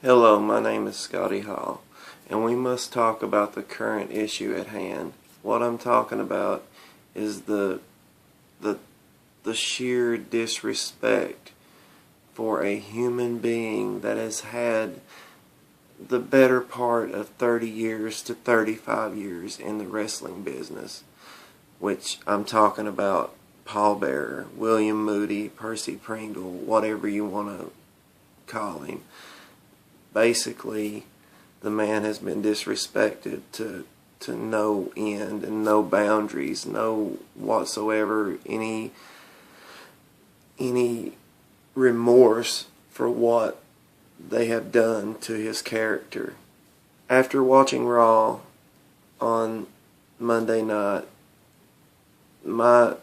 Hello, my name is Scotty Hall, and we must talk about the current issue at hand. What I'm talking about is the sheer disrespect for a human being that has had the better part of 30 years to 35 years in the wrestling business, which I'm talking about Paul Bearer, William Moody, Percy Pringle, whatever you want to call him. Basically, the man has been disrespected to no end and no boundaries, no whatsoever any remorse for what they have done to his character. After watching Raw on Monday night, my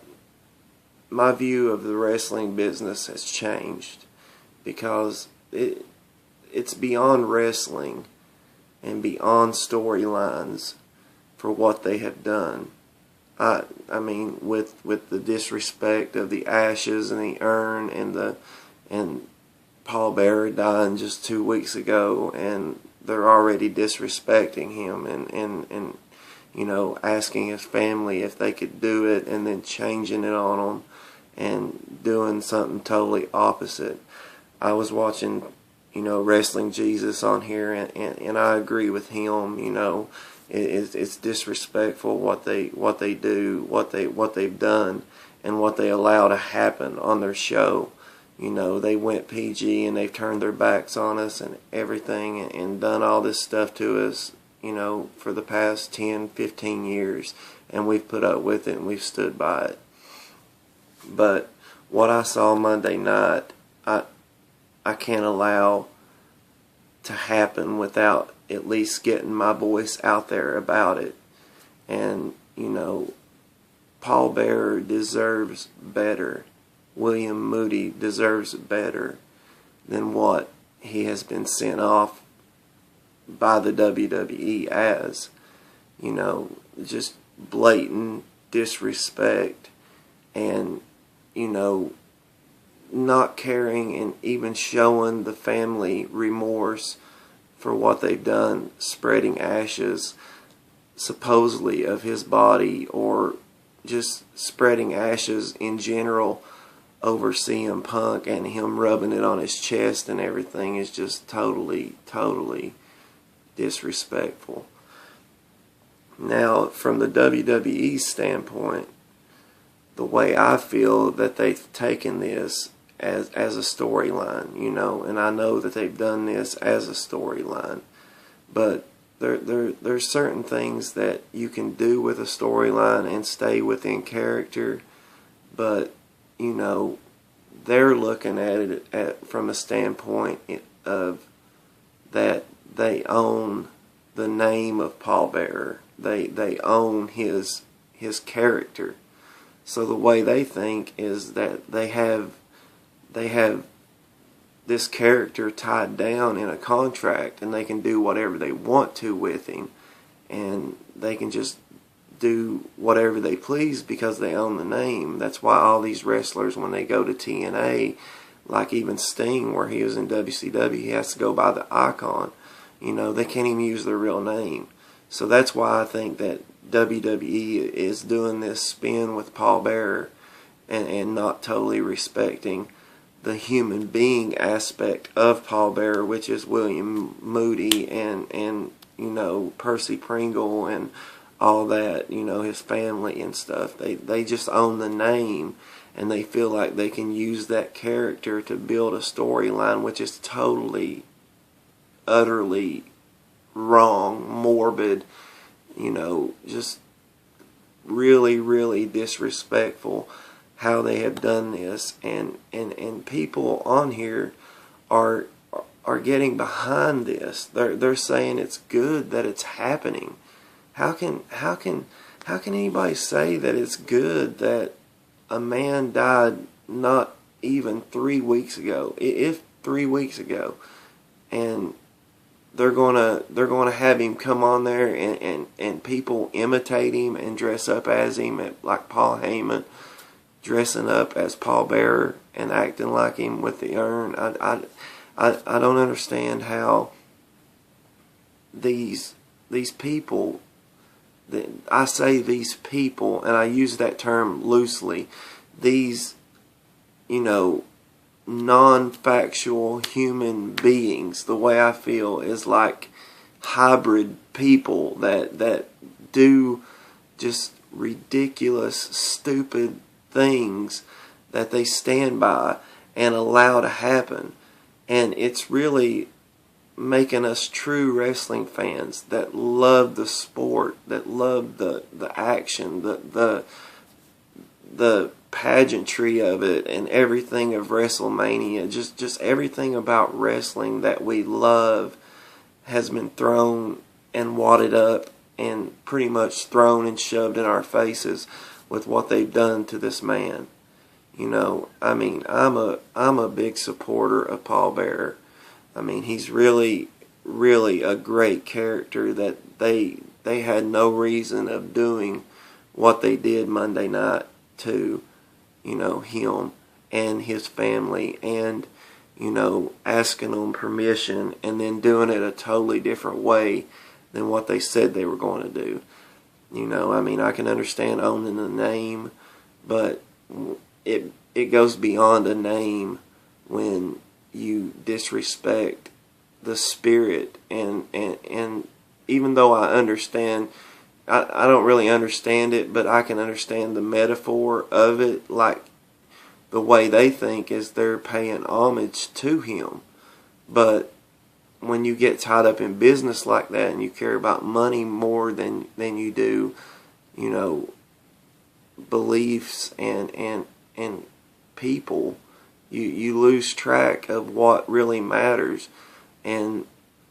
view of the wrestling business has changed, because it's beyond wrestling and beyond storylines for what they have done. I mean, with the disrespect of the ashes and the urn and Paul Bearer dying just 2 weeks ago, and they're already disrespecting him and you know, asking his family if they could do it, and then changing it on them and doing something totally opposite. I was watching, you know, Wrestling Jesus on here, and I agree with him. You know, it's disrespectful what they do, what they've done, and what they allow to happen on their show. You know, they went PG and they've turned their backs on us and everything, and done all this stuff to us, you know, for the past 10, 15 years, and we've put up with it and we've stood by it. But what I saw Monday night, I can't allow to happen without at least getting my voice out there about it. And, you know, Paul Bearer deserves better. William Moody deserves better than what he has been sent off by the WWE as. You know, just blatant disrespect, and, you know, not caring and even showing the family remorse for what they've done, spreading ashes supposedly of his body, or just spreading ashes in general over CM Punk, and him rubbing it on his chest and everything is just totally disrespectful. Now, from the WWE standpoint, the way I feel that they've taken this as a storyline, you know, and I know that they've done this as a storyline, but there's certain things that you can do with a storyline and stay within character, but, you know, they're looking at it from a standpoint of that they own the name of Paul Bearer. They own his character. So the way they think is that they have this character tied down in a contract, and they can do whatever they want to with him, and they can just do whatever they please because they own the name. That's why all these wrestlers, when they go to TNA, like even Sting, where he was in WCW, he has to go by the icon. You know, they can't even use their real name. So that's why I think that WWE is doing this spin with Paul Bearer, and not totally respecting the human being aspect of Paul Bearer, which is William Moody and you know, Percy Pringle and all that, you know, his family and stuff. They just own the name, and they feel like they can use that character to build a storyline, which is totally, utterly wrong, morbid, you know, just really disrespectful how they have done this, and people on here are getting behind this. They're saying it's good that it's happening. How can anybody say that it's good that a man died not even 3 weeks ago, if 3 weeks ago, and they're gonna have him come on there and people imitate him and dress up as him, like Paul Heyman dressing up as Paul Bearer and acting like him with the urn. I don't understand how these people, I say these people, and I use that term loosely, these, you know, non-factual human beings, the way I feel is like hybrid people that do just ridiculous, stupid things that they stand by and allow to happen. And it's really making us true wrestling fans that love the sport, that love the action, the pageantry of it, and everything of WrestleMania, just everything about wrestling that we love has been thrown and wadded up and pretty much thrown and shoved in our faces with what they've done to this man. You know, I mean, I'm a big supporter of Paul Bearer. I mean, he's really, really a great character that they had no reason of doing what they did Monday night to, you know, him and his family, and, you know, asking them permission and then doing it a totally different way than what they said they were going to do. You know, I mean, I can understand owning the name, but it goes beyond a name when you disrespect the spirit. And even though I understand, I don't really understand it, but I can understand the metaphor of it, like the way they think is they're paying homage to him. But when you get tied up in business like that and you care about money more than you do, you know, beliefs and people, you lose track of what really matters. And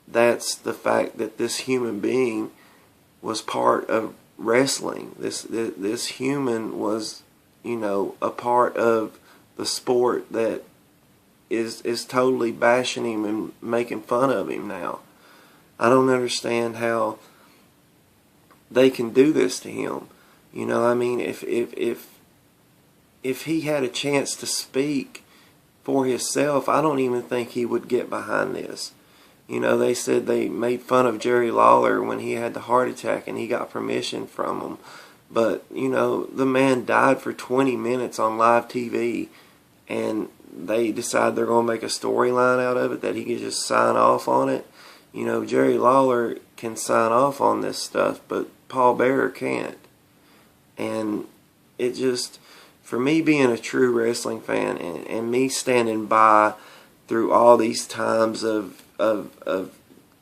that's the fact that this human being was part of wrestling. This human was, you know, a part of the sport that is totally bashing him and making fun of him now. I don't understand how they can do this to him. You know, I mean, if he had a chance to speak for himself, I don't even think he would get behind this. You know, they said they made fun of Jerry Lawler when he had the heart attack and he got permission from them. But, you know, the man died for 20 minutes on live TV, and they decide they're going to make a storyline out of it, that he can just sign off on it. You know, Jerry Lawler can sign off on this stuff, but Paul Bearer can't. And it just, for me being a true wrestling fan and me standing by through all these times of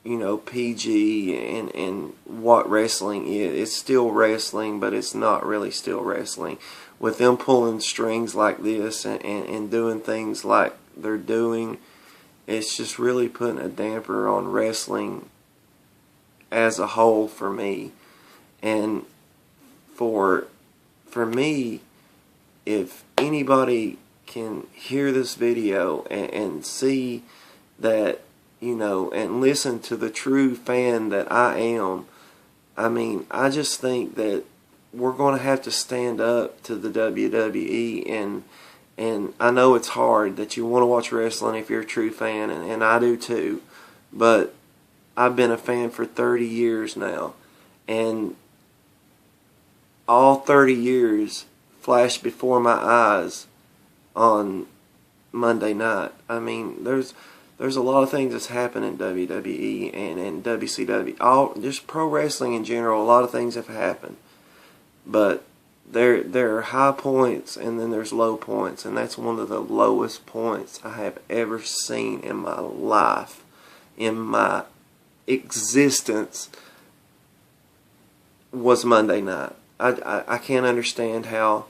you know, PG and what wrestling is, it's still wrestling, but it's not really still wrestling. With them pulling strings like this and doing things like they're doing, it's just really putting a damper on wrestling as a whole for me. And for me, if anybody can hear this video and see that, you know, and listen to the true fan that I am, I mean, I just think that we're going to have to stand up to the WWE, and I know it's hard that you want to watch wrestling if you're a true fan, and I do too, but I've been a fan for 30 years now, and all 30 years flashed before my eyes on Monday night. I mean, there's a lot of things that's happened in WWE and in WCW. Just pro wrestling in general, a lot of things have happened. But there are high points and then there's low points. And that's one of the lowest points I have ever seen in my life, in my existence, was Monday night. I can't understand how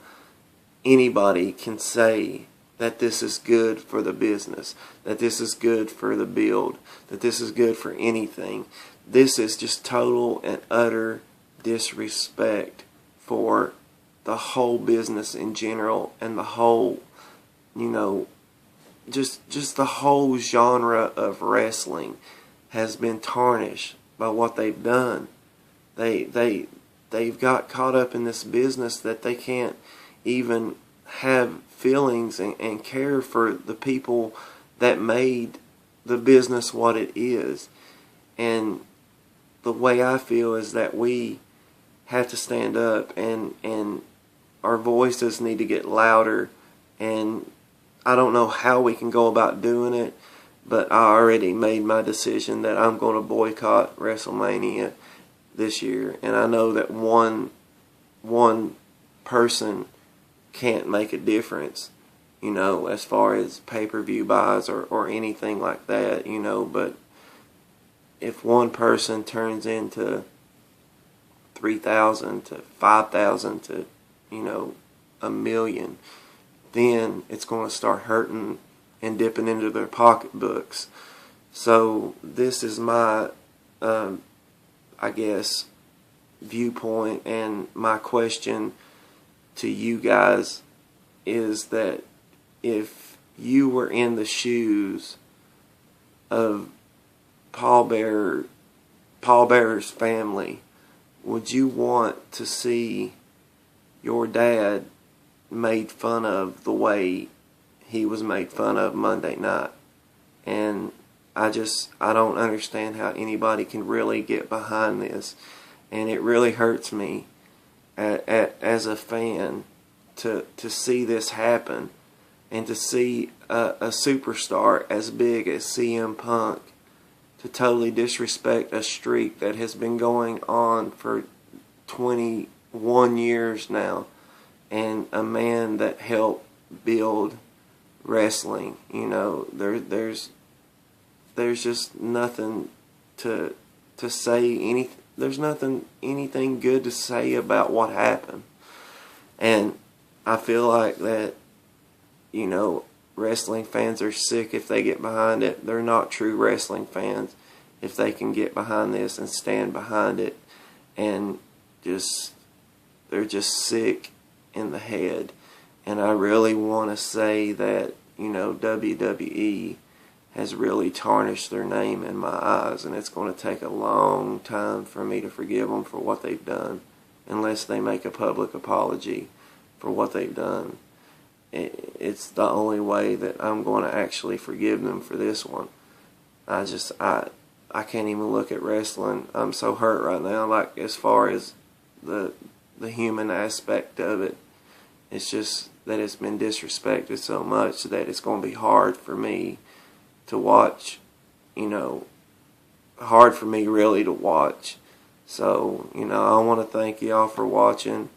anybody can say that this is good for the business, that this is good for the build, that this is good for anything. This is just total and utter disrespect for the whole business in general, and the whole, you know, just the whole genre of wrestling has been tarnished by what they've done. They've got caught up in this business that they can't even have feelings and care for the people that made the business what it is. And the way I feel is that we have to stand up, and our voices need to get louder. And I don't know how we can go about doing it, but I already made my decision that I'm going to boycott WrestleMania this year. And I know that one person can't make a difference, you know, as far as pay-per-view buys or anything like that, you know. But if one person turns into 3,000 to 5,000 to, you know, 1,000,000, then it's going to start hurting and dipping into their pocketbooks. So this is my, I guess, viewpoint, and my question to you guys is that if you were in the shoes of Paul Bearer's family, would you want to see your dad made fun of the way he was made fun of Monday night? And I don't understand how anybody can really get behind this. And it really hurts me as a fan to see this happen, and to see a superstar as big as CM Punk to totally disrespect a streak that has been going on for 21 years now, and a man that helped build wrestling. You know, there's just nothing to say there's anything good to say about what happened. And I feel like that, you know, wrestling fans are sick if they get behind it. They're not true wrestling fans if they can get behind this and stand behind it, and they're just sick in the head. And I really want to say that, you know, WWE has really tarnished their name in my eyes, and it's going to take a long time for me to forgive them for what they've done, unless they make a public apology for what they've done. It's the only way that I'm going to actually forgive them for this one. I can't even look at wrestling. I'm so hurt right now, like, as far as the human aspect of it. It's just that it's been disrespected so much that it's going to be hard for me to watch, you know, hard for me really to watch. So, you know, I want to thank y'all for watching,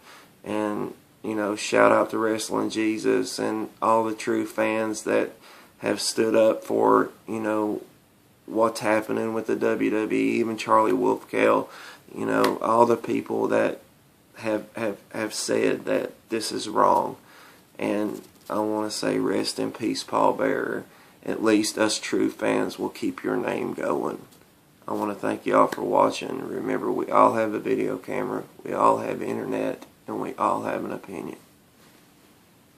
and, you know, shout out to Wrestling Jesus and all the true fans that have stood up for, you know, what's happening with the WWE, even Charlie Wolfcale, you know, all the people that have said that this is wrong. And I want to say rest in peace, Paul Bearer. At least us true fans will keep your name going. I want to thank y'all for watching. Remember, we all have a video camera, we all have internet, and we all have an opinion.